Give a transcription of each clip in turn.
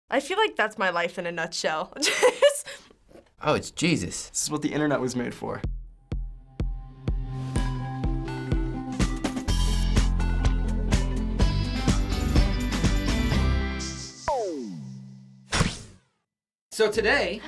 I feel like that's my life in a nutshell. Oh, it's Jesus. This is what the internet was made for. So today,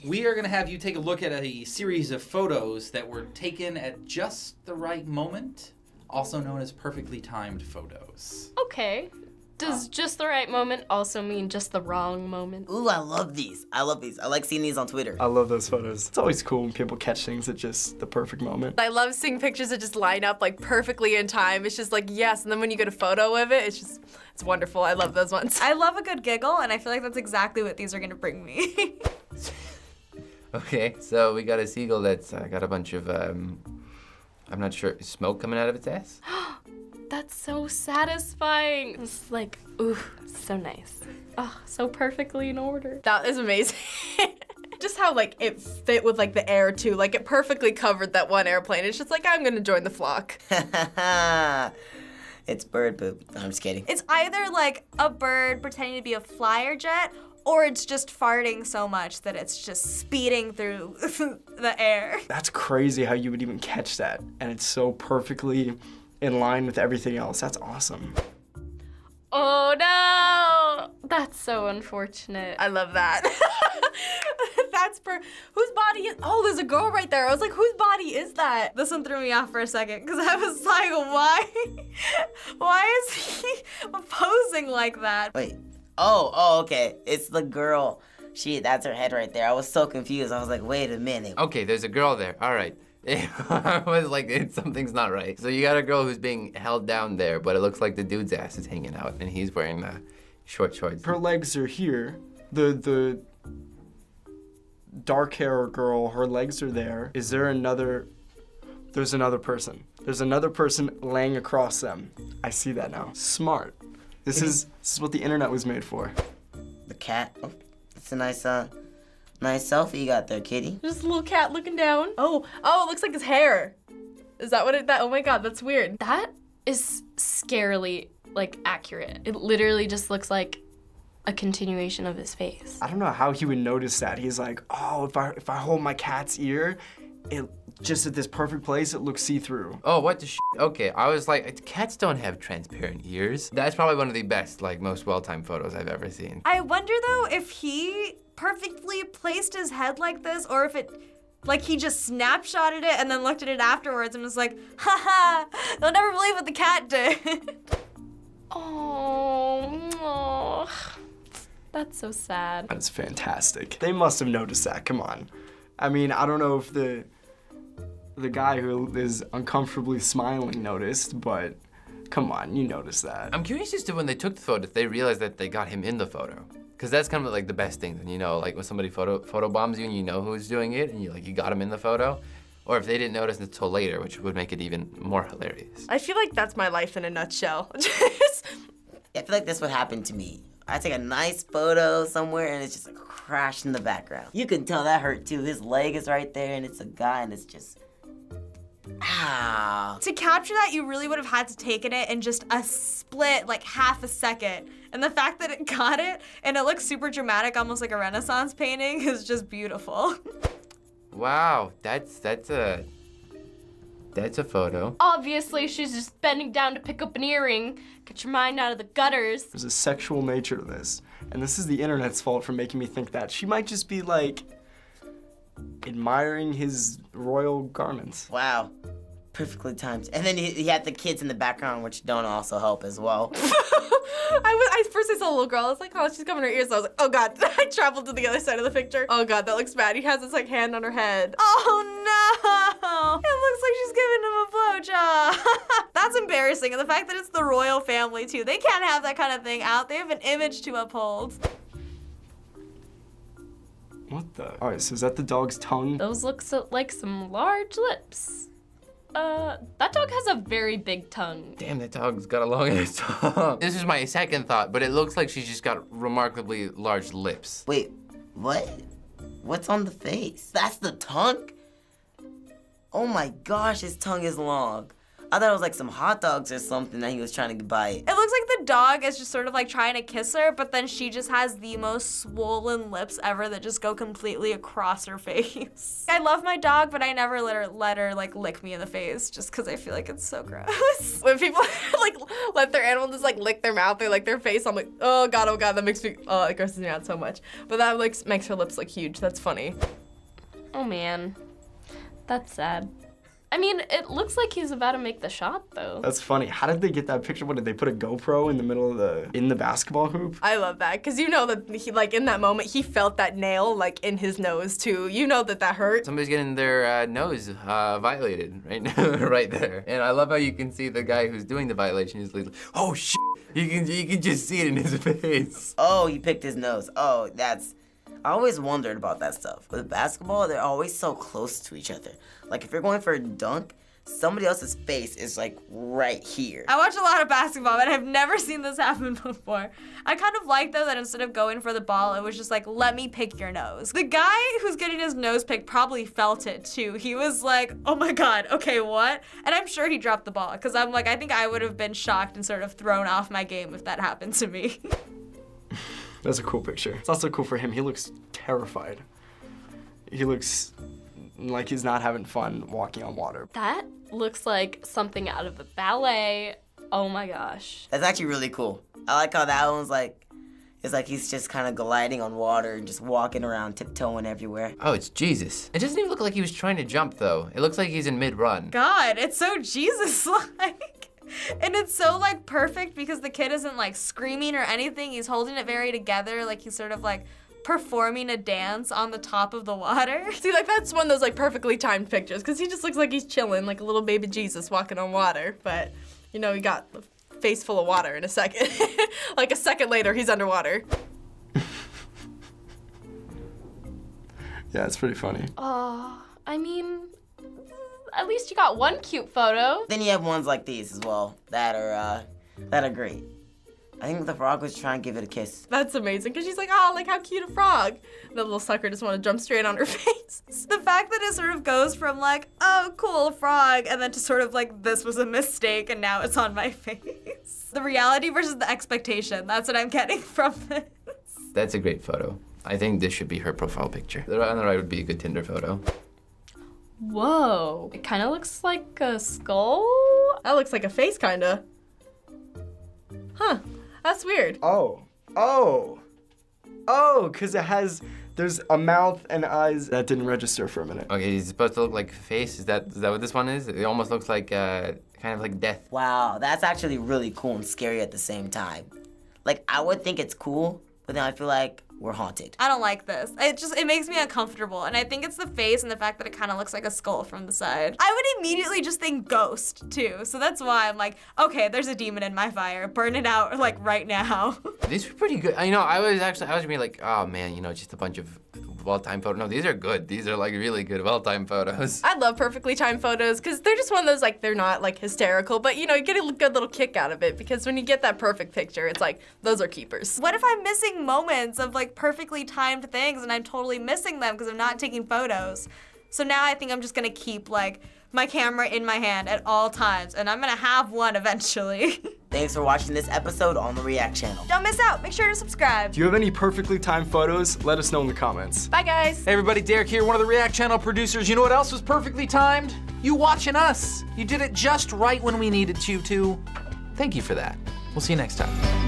we are going to have you take a look at a series of photos that were taken at just the right moment, also known as perfectly timed photos. Okay. Does just the right moment also mean just the wrong moment? Ooh, I love these. I like seeing these on Twitter. I love those photos. It's always cool when people catch things at just the perfect moment. I love seeing pictures that just line up like perfectly in time. It's just like, yes, and then when you get a photo of it, it's wonderful. I love those ones. I love a good giggle, and I feel like that's exactly what these are gonna bring me. Okay, so we got a seagull that's got a bunch of, I'm not sure, smoke coming out of its ass? That's so satisfying. It's like, ooh, so nice. Oh, so perfectly in order. That is amazing. Just how like it fit with like the air too. Like it perfectly covered that one airplane. It's just like, I'm gonna join the flock. It's bird poop. No, I'm just kidding. It's either like a bird pretending to be a flyer jet, or it's just farting so much that it's just speeding through the air. That's crazy how you would even catch that, and it's so perfectly in line with everything else. That's awesome. Oh no! That's so unfortunate. I love that. That's whose body is, oh, there's a girl right there. I was like, whose body is that? This one threw me off for a second, because I was like, why is he posing like that? Wait. Oh, okay. It's the girl. That's her head right there. I was so confused. I was like, wait a minute. Okay, there's a girl there. All right. I was like, something's not right. So you got a girl who's being held down there, but it looks like the dude's ass is hanging out, and he's wearing short shorts. Her legs are here. The dark hair girl, her legs are there. Is there another? There's another person. There's another person laying across them. I see that now. Smart. This is what the internet was made for. The cat. Oh, it's a nice selfie you got there, kitty. Just a little cat looking down. Oh, it looks like his hair. Is that what oh my God, that's weird. That is scarily, like, accurate. It literally just looks like a continuation of his face. I don't know how he would notice that. He's like, oh, if I hold my cat's ear, it just at this perfect place, it looks see-through. Oh, what the sh**? Okay, I was like, cats don't have transparent ears. That's probably one of the best, like, most well-timed photos I've ever seen. I wonder though if he perfectly placed his head like this, or if it, like he just snapshotted it and then looked at it afterwards and was like, haha, they'll never believe what the cat did. Oh, that's so sad. That's fantastic. They must have noticed that, come on. I mean, I don't know if the guy who is uncomfortably smiling noticed, but come on, you noticed that. I'm curious as to when they took the photo, if they realized that they got him in the photo. Because that's kind of like the best thing, you know, like when somebody photobombs you and you know who's doing it and you got him in the photo. Or if they didn't notice until later, which would make it even more hilarious. I feel like that's my life in a nutshell. I feel like this would happen to me. I take a nice photo somewhere and it's just a crash in the background. You can tell that hurt too. His leg is right there and it's a guy and it's just, ah. To capture that, you really would have had to taken it in just a split, like half a second. And the fact that it got it and it looks super dramatic, almost like a Renaissance painting, is just beautiful. Wow, that's a photo. Obviously, she's just bending down to pick up an earring. Get your mind out of the gutters. There's a sexual nature to this, and this is the internet's fault for making me think that. She might just be like, admiring his royal garments. Wow, perfectly timed. And then he had the kids in the background, which don't also help as well. First I saw a little girl, I was like, oh, she's covering her ears. I was like, oh God, I traveled to the other side of the picture. Oh God, that looks bad. He has his like hand on her head. Oh no! It looks like she's giving him a blowjob. That's embarrassing, and the fact that it's the royal family too. They can't have that kind of thing out. They have an image to uphold. What the? All right, so is that the dog's tongue? Those look like some large lips. That dog has a very big tongue. Damn, that dog's got a long ass tongue. This is my second thought, but it looks like she's just got remarkably large lips. Wait, what? What's on the face? That's the tongue? Oh my gosh, his tongue is long. I thought it was like some hot dogs or something that he was trying to buy. It looks like the dog is just sort of like trying to kiss her, but then she just has the most swollen lips ever that just go completely across her face. I love my dog, but I never let her like lick me in the face just because I feel like it's so gross. When people like let their animal just like lick their mouth or like their face, I'm like, oh god, that makes me, it grosses me out so much. But that like makes her lips look huge. That's funny. Oh man, that's sad. I mean, it looks like he's about to make the shot though. That's funny. How did they get that picture? What did they put a GoPro in the middle of in the basketball hoop? I love that because you know that he like in that moment he felt that nail like in his nose too. You know that hurt. Somebody's getting their nose violated right now, right there. And I love how you can see the guy who's doing the violation. He's like, oh shit! You can just see it in his face. Oh, he picked his nose. Oh, that's... I always wondered about that stuff. With basketball, they're always so close to each other. Like, if you're going for a dunk, somebody else's face is, like, right here. I watch a lot of basketball, but I've never seen this happen before. I kind of like, though, that instead of going for the ball, it was just like, let me pick your nose. The guy who's getting his nose picked probably felt it, too. He was like, oh my god, okay, what? And I'm sure he dropped the ball, because I'm like, I think I would have been shocked and sort of thrown off my game if that happened to me. That's a cool picture. It's also cool for him. He looks terrified. He looks like he's not having fun walking on water. That looks like something out of a ballet. Oh my gosh. That's actually really cool. I like how that one's like, it's like he's just kind of gliding on water and just walking around, tiptoeing everywhere. Oh, it's Jesus. It doesn't even look like he was trying to jump though. It looks like he's in mid-run. God, it's so Jesus-like. And it's so like perfect because the kid isn't like screaming or anything. He's holding it very together, like he's sort of like performing a dance on the top of the water. See, like that's one of those like perfectly timed pictures because he just looks like he's chilling, like a little baby Jesus walking on water. But you know, he got a face full of water in a second. Like a second later, he's underwater. Yeah, it's pretty funny. I mean, at least you got one cute photo. Then you have ones like these as well that are great. I think the frog was trying to give it a kiss. That's amazing because she's like, oh, like how cute a frog. And the little sucker just want to jump straight on her face. The fact that it sort of goes from like, oh, cool, frog, and then to sort of like, this was a mistake and now it's on my face. The reality versus the expectation. That's what I'm getting from this. That's a great photo. I think this should be her profile picture. The one on the right would be a good Tinder photo. Whoa. It kind of looks like a skull. That looks like a face, kinda. Huh. That's weird. Because there's a mouth and eyes. That didn't register for a minute. Okay, he's supposed to look like a face. Is that what this one is? It almost looks like kind of like death. Wow, that's actually really cool and scary at the same time. Like, I would think it's cool, but then I feel like we're haunted. I don't like this. It makes me uncomfortable. And I think it's the face and the fact that it kind of looks like a skull from the side. I would immediately just think ghost too. So that's why I'm like, okay, there's a demon in my fire. Burn it out like right now. These were pretty good. You know, I was gonna be like, oh man, you know, just a bunch of well-timed photos. No, these are good. These are like really good, well-timed photos. I love perfectly timed photos because they're just one of those, like, they're not like hysterical, but you know, you get a good little kick out of it because when you get that perfect picture, it's like, those are keepers. What if I'm missing moments of like perfectly timed things and I'm totally missing them because I'm not taking photos? So now I think I'm just gonna keep like my camera in my hand at all times and I'm gonna have one eventually. Thanks for watching this episode on the React channel. Don't miss out, make sure to subscribe. Do you have any perfectly timed photos? Let us know in the comments. Bye, guys. Hey everybody, Derek here, one of the React channel producers. You know what else was perfectly timed? You watching us. You did it just right when we needed you to. Thank you for that. We'll see you next time.